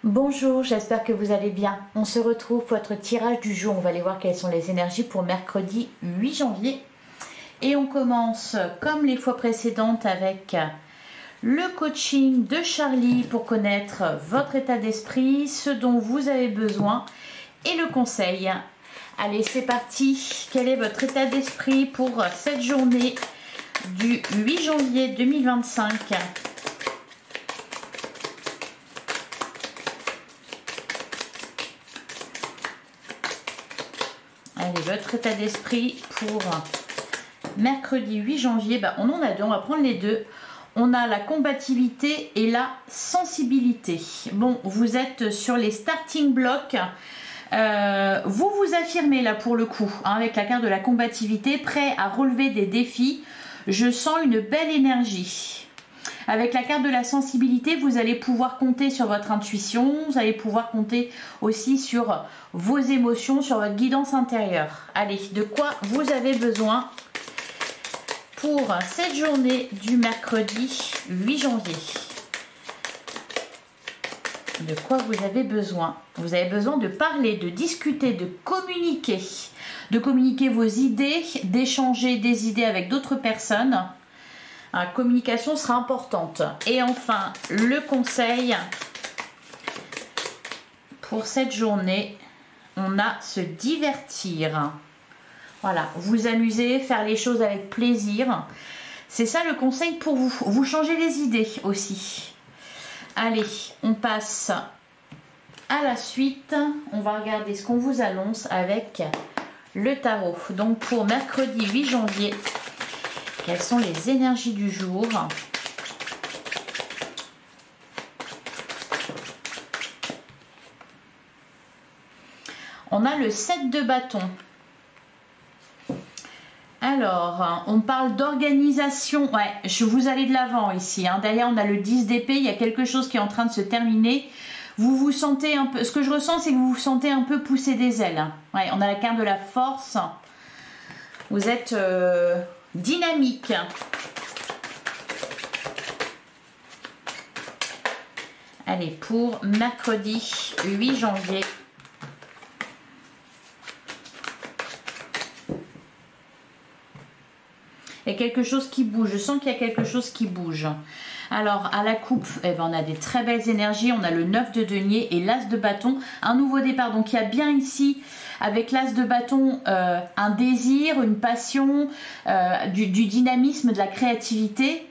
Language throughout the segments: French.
Bonjour, j'espère que vous allez bien. On se retrouve pour votre tirage du jour. On va aller voir quelles sont les énergies pour mercredi 8 janvier. Et on commence comme les fois précédentes avec le coaching de Charlie pour connaître votre état d'esprit, ce dont vous avez besoin et le conseil. Allez, c'est parti. Quel est votre état d'esprit pour cette journée du 8 janvier 2025 ? Allez, votre état d'esprit pour mercredi 8 janvier, on en a deux, on va prendre les deux. On a la combativité et la sensibilité. Bon, vous êtes sur les starting blocks. Vous vous affirmez là pour le coup, avec la carte de la combativité, prêt à relever des défis. Je sens une belle énergie. Avec la carte de la sensibilité, vous allez pouvoir compter sur votre intuition, vous allez pouvoir compter aussi sur vos émotions, sur votre guidance intérieure. Allez, de quoi vous avez besoin pour cette journée du mercredi 8 janvier? De quoi vous avez besoin? Vous avez besoin de parler, de discuter, de communiquer vos idées, d'échanger des idées avec d'autres personnes. La communication sera importante. Et enfin, le conseil pour cette journée, on a se divertir. Voilà, vous amuser, faire les choses avec plaisir. C'est ça le conseil pour vous. Vous changez les idées aussi. Allez, on passe à la suite. On va regarder ce qu'on vous annonce avec le tarot. Donc pour mercredi 8 janvier, quelles sont les énergies du jour? On a le 7 de bâton. Alors, on parle d'organisation. Ouais, vous allez de l'avant ici. Derrière, on a le 10 d'épée. Il y a quelque chose qui est en train de se terminer. Vous vous sentez un peu... Ce que je ressens, c'est que vous vous sentez un peu pousser des ailes. Ouais, on a la carte de la force. Vous êtes... dynamique. Allez, pour mercredi 8 janvier. Il y a quelque chose qui bouge. Je sens qu'il y a quelque chose qui bouge. Alors, à la coupe, on a des très belles énergies. On a le 9 de denier et l'as de bâton. Un nouveau départ. Donc, il y a bien ici... Avec l'as de bâton, un désir, une passion, du dynamisme, de la créativité.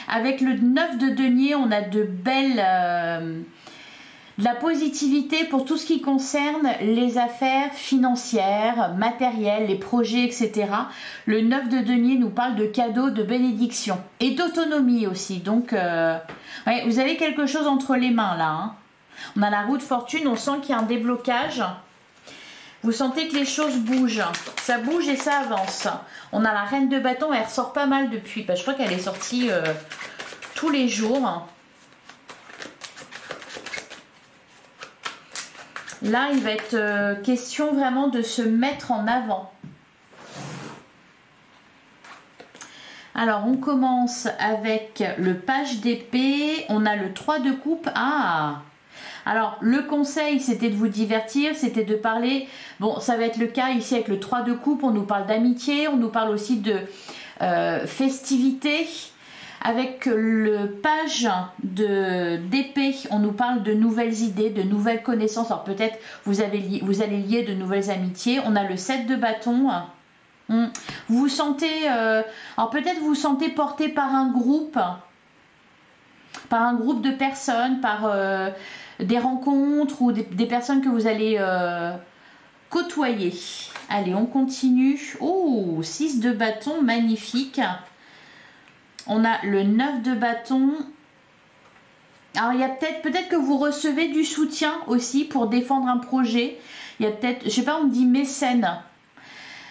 Avec le 9 de denier, on a de la positivité pour tout ce qui concerne les affaires financières, matérielles, les projets, etc. Le 9 de denier nous parle de cadeaux, de bénédictions et d'autonomie aussi. Donc, ouais, vous avez quelque chose entre les mains là. On a la roue de fortune, on sent qu'il y a un déblocage. Vous sentez que les choses bougent, ça bouge et ça avance. On a la reine de bâton, elle ressort pas mal depuis, je crois qu'elle est sortie tous les jours. Là, il va être question vraiment de se mettre en avant. Alors, on commence avec le page d'épée, on a le 3 de coupe. Ah! Alors, le conseil, c'était de vous divertir, c'était de parler. Bon, ça va être le cas ici avec le 3 de coupe. On nous parle d'amitié, on nous parle aussi de festivité. Avec le page d'épée, on nous parle de nouvelles idées, de nouvelles connaissances. Alors, peut-être vous allez lier de nouvelles amitiés. On a le 7 de bâton. Vous vous sentez... alors, peut-être vous vous sentez porté par un groupe de personnes, par... des rencontres ou des personnes que vous allez côtoyer. Allez, on continue. Oh, 6 de bâton, magnifique. On a le 9 de bâton. Alors, il y a peut-être que vous recevez du soutien aussi pour défendre un projet. Il y a peut-être, je sais pas, on me dit mécène.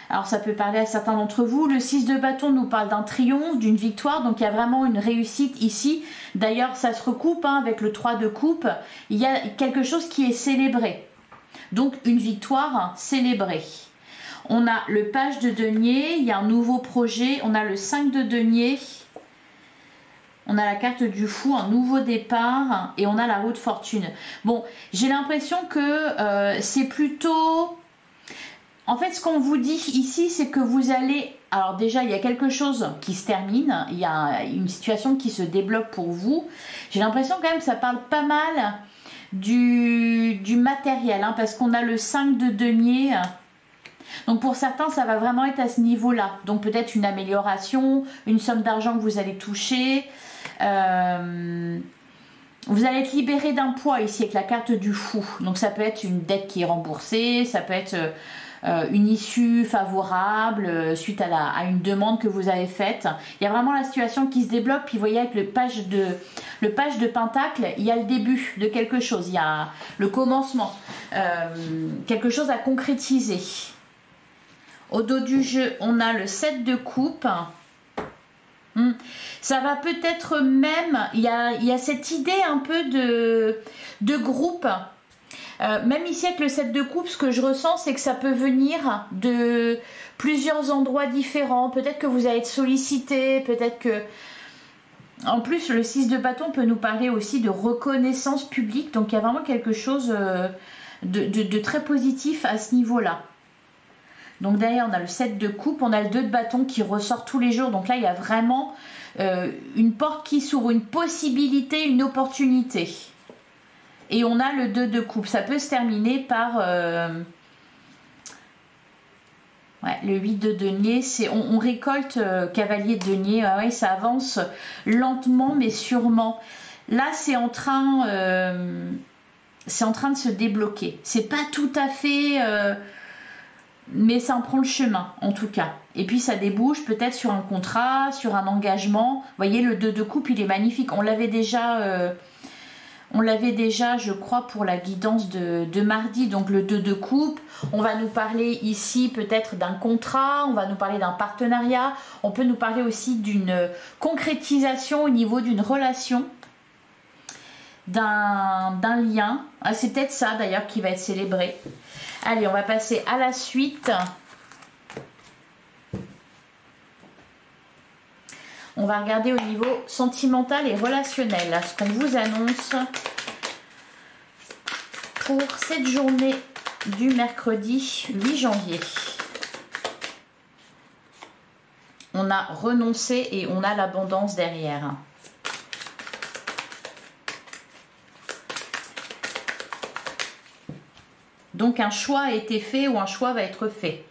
Alors, ça peut parler à certains d'entre vous. Le 6 de bâton nous parle d'un triomphe, d'une victoire. Donc, il y a vraiment une réussite ici. D'ailleurs, ça se recoupe avec le 3 de coupe. Il y a quelque chose qui est célébré. Donc, une victoire célébrée. On a le page de denier. Il y a un nouveau projet. On a le 5 de denier. On a la carte du fou, un nouveau départ, et on a la roue de fortune. Bon, j'ai l'impression que c'est plutôt... En fait, ce qu'on vous dit ici, c'est que vous allez... Alors déjà, il y a quelque chose qui se termine, il y a une situation qui se débloque pour vous. J'ai l'impression quand même que ça parle pas mal du matériel, hein, parce qu'on a le 5 de denier. Donc pour certains, ça va vraiment être à ce niveau-là. Donc peut-être une amélioration, une somme d'argent que vous allez toucher. Vous allez être libéré d'un poids ici avec la carte du fou. Donc ça peut être une dette qui est remboursée, ça peut être une issue favorable suite à une demande que vous avez faite. Il y a vraiment la situation qui se débloque. Puis vous voyez avec le page de pentacle, il y a le début de quelque chose. Il y a le commencement. Quelque chose à concrétiser. Au dos du jeu, on a le 7 de coupe. Ça va peut-être même, il y a cette idée un peu de groupe. Même ici avec le 7 de coupe, ce que je ressens, c'est que ça peut venir de plusieurs endroits différents. Peut-être que vous allez être sollicité, peut-être que... En plus, le 6 de bâton peut nous parler aussi de reconnaissance publique. Donc il y a vraiment quelque chose de très positif à ce niveau-là. Donc derrière, on a le 7 de coupe, on a le 2 de bâton qui ressort tous les jours. Donc là, il y a vraiment une porte qui s'ouvre, une possibilité, une opportunité. Et on a le 2 de coupe. Ça peut se terminer par le 8 de denier. On récolte cavalier de denier. Ouais, ça avance lentement mais sûrement. Là, c'est en train de se débloquer. C'est pas tout à fait... mais ça en prend le chemin, en tout cas. Et puis, ça débouche peut-être sur un contrat, sur un engagement. Vous voyez, le 2 de coupe, il est magnifique. On l'avait déjà, je crois, pour la guidance de mardi. Donc, le 2 de coupe. On va nous parler ici peut-être d'un contrat. On va nous parler d'un partenariat. On peut nous parler aussi d'une concrétisation au niveau d'une relation. D'un lien. Ah, c'est peut-être ça, d'ailleurs, qui va être célébré. Allez, on va passer à la suite. On va regarder au niveau sentimental et relationnel ce qu'on vous annonce pour cette journée du mercredi 8 janvier. On a renoncé et on a l'abondance derrière. Donc un choix a été fait ou un choix va être fait.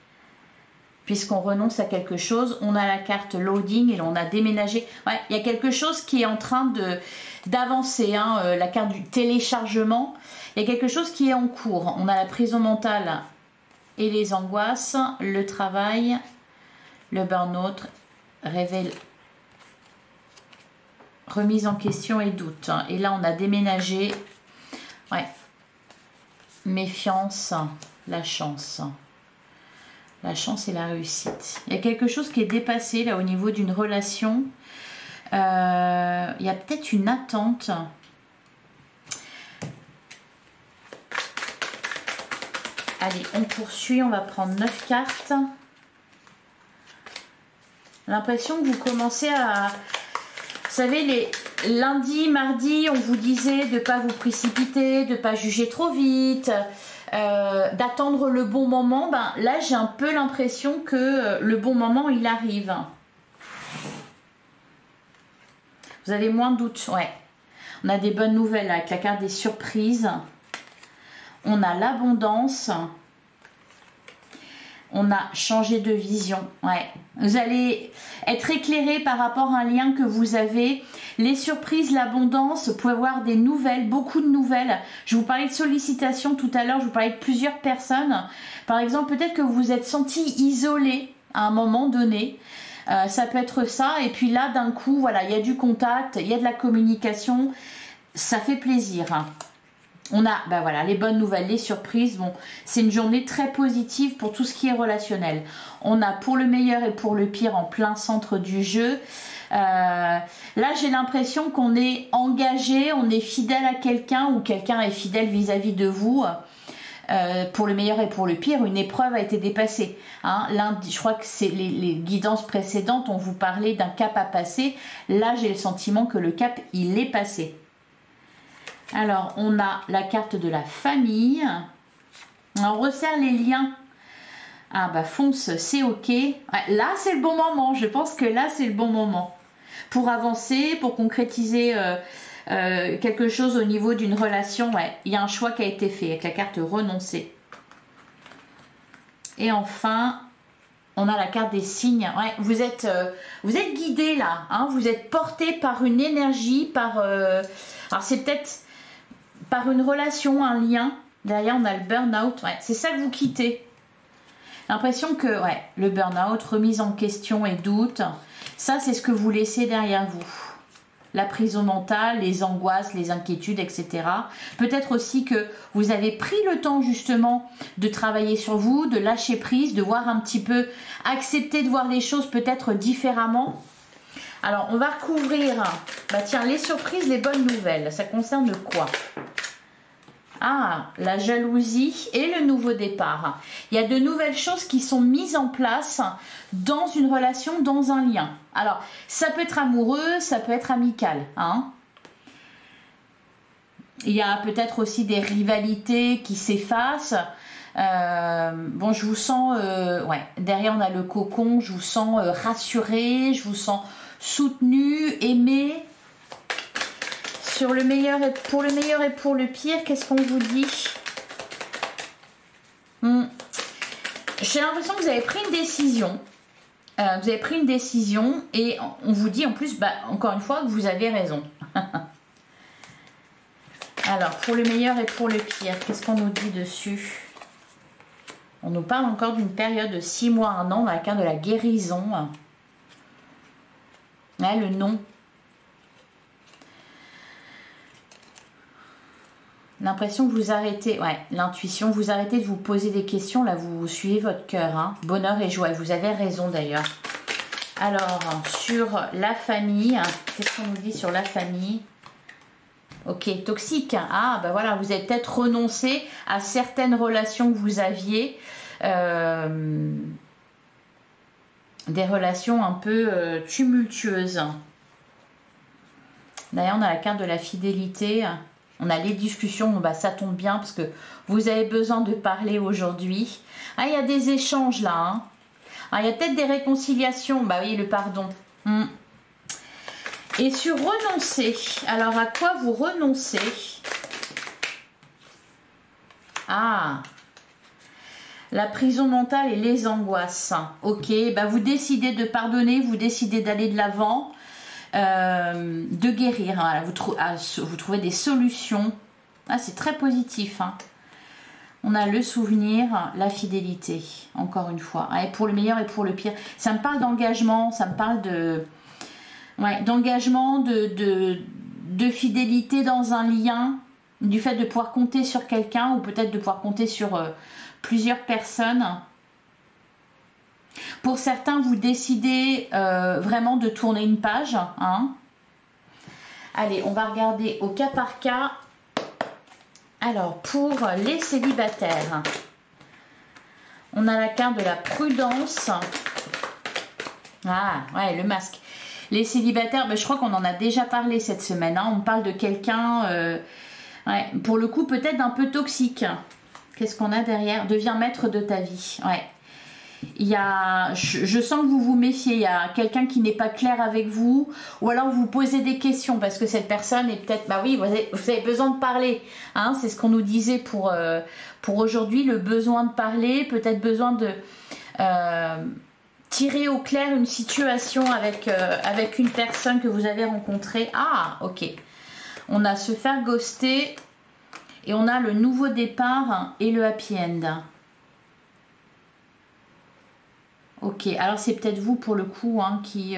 Puisqu'on renonce à quelque chose, on a la carte loading et on a déménagé. Ouais, il y a quelque chose qui est en train d'avancer, hein, la carte du téléchargement. Il y a quelque chose qui est en cours. On a la prison mentale et les angoisses, le travail, le burn-out, remise en question et doute. Et là, on a déménagé. Ouais. Méfiance, la chance. La chance et la réussite. Il y a quelque chose qui est dépassé là au niveau d'une relation. Il y a peut-être une attente. Allez, on poursuit. On va prendre 9 cartes. L'impression que vous commencez à... Vous savez, les lundis, mardis, on vous disait de ne pas vous précipiter, de ne pas juger trop vite, d'attendre le bon moment. Ben, là, j'ai un peu l'impression que le bon moment, il arrive. Vous avez moins de doutes, ouais. On a des bonnes nouvelles avec la carte des surprises. On a l'abondance. On a changé de vision, ouais. Vous allez être éclairé par rapport à un lien que vous avez. Les surprises, l'abondance, vous pouvez avoir des nouvelles, beaucoup de nouvelles. Je vous parlais de sollicitations tout à l'heure, je vous parlais de plusieurs personnes. Par exemple, peut-être que vous vous êtes senti isolé à un moment donné. Ça peut être ça. Et puis là, d'un coup, voilà, il y a du contact, il y a de la communication. Ça fait plaisir. On a ben voilà, les bonnes nouvelles, les surprises. Bon, c'est une journée très positive pour tout ce qui est relationnel. On a pour le meilleur et pour le pire en plein centre du jeu. Là, j'ai l'impression qu'on est engagé, on est fidèle à quelqu'un ou quelqu'un est fidèle vis-à-vis de vous. pour le meilleur et pour le pire, une épreuve a été dépassée. Hein. Je crois que c'est les guidances précédentes, on vous parlait d'un cap à passer. Là, j'ai le sentiment que le cap, il est passé. Alors, on a la carte de la famille. On resserre les liens. Ah bah fonce, c'est ok. Ouais, là, c'est le bon moment. Je pense que là, c'est le bon moment. Pour avancer, pour concrétiser quelque chose au niveau d'une relation. Ouais, il y a un choix qui a été fait avec la carte renoncer. Et enfin, on a la carte des signes. Ouais, vous êtes guidé là. Hein, vous êtes porté par une énergie, par... alors c'est peut-être par une relation, un lien. Derrière, on a le burn-out. Ouais, c'est ça que vous quittez. L'impression que ouais, le burn-out, remise en question et doute, ça c'est ce que vous laissez derrière vous. La prison mentale, les angoisses, les inquiétudes, etc. Peut-être aussi que vous avez pris le temps justement de travailler sur vous, de lâcher prise, de voir un petit peu, accepter de voir les choses peut-être différemment. Alors on va recouvrir, bah tiens, les surprises, les bonnes nouvelles, ça concerne quoi ? Ah, la jalousie et le nouveau départ. Il y a de nouvelles choses qui sont mises en place dans une relation, dans un lien. Alors, ça peut être amoureux, ça peut être amical. Hein. Il y a peut-être aussi des rivalités qui s'effacent. Bon, je vous sens... ouais, derrière, on a le cocon. Je vous sens rassuré, je vous sens soutenu, aimé. Sur le meilleur et pour le pire, qu'est-ce qu'on vous dit? J'ai l'impression que vous avez pris une décision. Vous avez pris une décision et on vous dit en plus, bah, encore une fois, que vous avez raison. Alors, pour le meilleur et pour le pire, qu'est-ce qu'on nous dit dessus? On nous parle encore d'une période de 6 mois, 1 an, dans la carte de la guérison. Ouais, le non. L'impression que vous arrêtez, ouais, l'intuition, vous arrêtez de vous poser des questions, là vous suivez votre cœur, hein, bonheur et joie, vous avez raison d'ailleurs. Alors, sur la famille, qu'est-ce qu'on nous dit sur la famille? Ok, toxique, ah bah voilà, vous avez peut-être renoncé à certaines relations que vous aviez, des relations un peu tumultueuses. D'ailleurs, on a la carte de la fidélité. On a les discussions, bah, ça tombe bien parce que vous avez besoin de parler aujourd'hui. Ah, il y a des échanges là. Hein. Ah, il y a peut-être des réconciliations. Bah oui, le pardon. Et sur renoncer. Alors, à quoi vous renoncez? Ah, la prison mentale et les angoisses. Ok, bah, vous décidez de pardonner, vous décidez d'aller de l'avant. De guérir, hein. Vous trouvez des solutions. Ah, c'est très positif. Hein. On a le souvenir, la fidélité, encore une fois. Et pour le meilleur et pour le pire. Ça me parle d'engagement, ça me parle de... Ouais, d'engagement, de fidélité dans un lien, du fait de pouvoir compter sur quelqu'un ou peut-être de pouvoir compter sur plusieurs personnes. Pour certains, vous décidez vraiment de tourner une page. Hein. Allez, on va regarder au cas par cas. Alors, pour les célibataires, on a la carte de la prudence. Ah, ouais, le masque. Les célibataires, ben, je crois qu'on en a déjà parlé cette semaine. Hein. On parle de quelqu'un, ouais, pour le coup, peut-être un peu toxique. Qu'est-ce qu'on a derrière? Deviens maître de ta vie. Ouais. Il y a, je sens que vous vous méfiez, il y a quelqu'un qui n'est pas clair avec vous, ou alors vous posez des questions parce que cette personne est peut-être, bah oui, vous avez besoin de parler, hein, c'est ce qu'on nous disait pour aujourd'hui, le besoin de parler, peut-être besoin de tirer au clair une situation avec une personne que vous avez rencontrée. Ah, ok, on a se faire ghoster et on a le nouveau départ et le happy end. Ok, alors c'est peut-être vous pour le coup hein, qui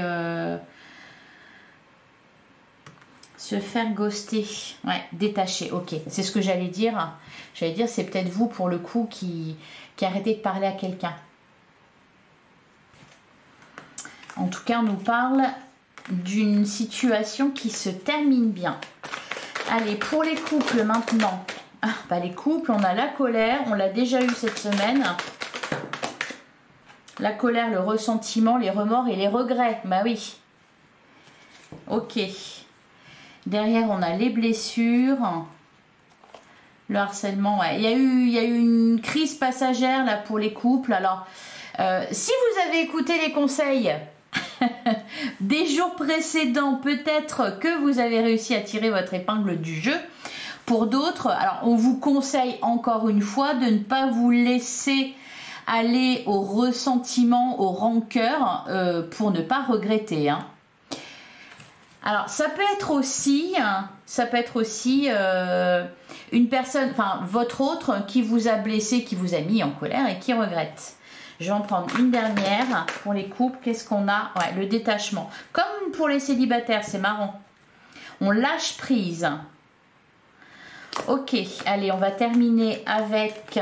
se faire ghoster, ouais, détacher, ok, c'est ce que j'allais dire. J'allais dire c'est peut-être vous pour le coup qui arrêtez de parler à quelqu'un. En tout cas, on nous parle d'une situation qui se termine bien. Allez, pour les couples maintenant, Ah, bah les couples, on a la colère, on l'a déjà eu cette semaine. La colère, le ressentiment, les remords et les regrets. Bah oui. Ok. Derrière, on a les blessures. Le harcèlement, ouais. Il y a eu une crise passagère là pour les couples. Alors, si vous avez écouté les conseils des jours précédents, peut-être que vous avez réussi à tirer votre épingle du jeu. Pour d'autres, alors on vous conseille encore une fois de ne pas vous laisser aller au ressentiment, aux rancœurs, pour ne pas regretter. Hein. Alors ça peut être aussi une personne, enfin votre autre, qui vous a blessé, qui vous a mis en colère et qui regrette. Je vais en prendre une dernière pour les couples. Qu'est-ce qu'on a? Ouais, le détachement. Comme pour les célibataires, c'est marrant. On lâche prise. Ok, allez, on va terminer avec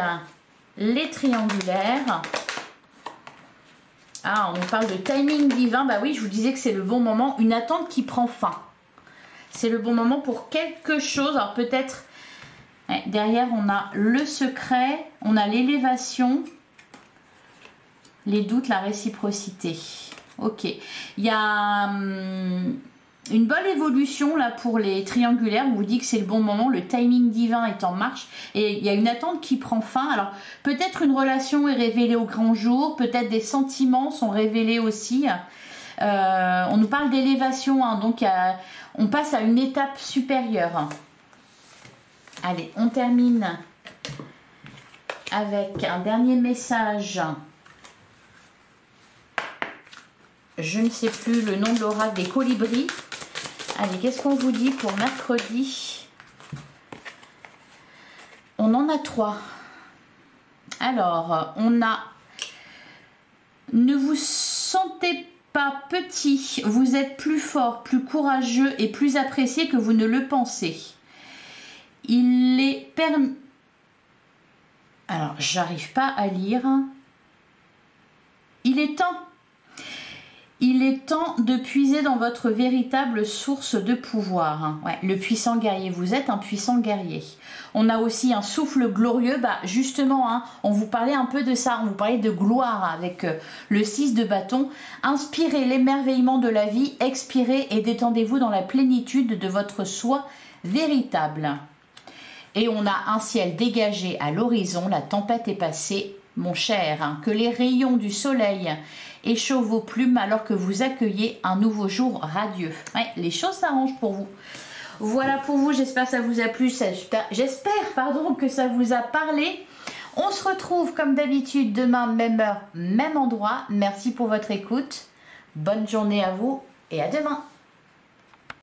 les triangulaires. Ah, on nous parle de timing divin. Bah oui, je vous disais que c'est le bon moment. Une attente qui prend fin. C'est le bon moment pour quelque chose. Alors peut-être, ouais, derrière, on a le secret. On a l'élévation. Les doutes, la réciprocité. Ok. Il y a une bonne évolution là pour les triangulaires. On vous dit que c'est le bon moment. Le timing divin est en marche. Et il y a une attente qui prend fin. Alors, peut-être une relation est révélée au grand jour. Peut-être des sentiments sont révélés aussi. On nous parle d'élévation. Hein, donc, on passe à une étape supérieure. Allez, on termine avec un dernier message. Je ne sais plus le nom de l'oracle des colibris. Allez, qu'est-ce qu'on vous dit pour mercredi? On en a 3. Alors, on a... Ne vous sentez pas petit. Vous êtes plus fort, plus courageux et plus apprécié que vous ne le pensez. Il est permis... Alors, j'arrive pas à lire. Il est temps. Il est temps de puiser dans votre véritable source de pouvoir. Ouais, le puissant guerrier, vous êtes un puissant guerrier. On a aussi un souffle glorieux. Bah justement, hein, on vous parlait un peu de ça. On vous parlait de gloire avec le 6 de bâton. Inspirez l'émerveillement de la vie, expirez et détendez-vous dans la plénitude de votre soi véritable. Et on a un ciel dégagé à l'horizon. La tempête est passée, mon cher. Hein, que les rayons du soleil échauffent vos plumes alors que vous accueillez un nouveau jour radieux. Ouais, les choses s'arrangent pour vous. Voilà pour vous, j'espère que ça vous a plu, j'espère que ça vous a parlé. On se retrouve comme d'habitude demain, même heure, même endroit. Merci pour votre écoute. Bonne journée à vous et à demain.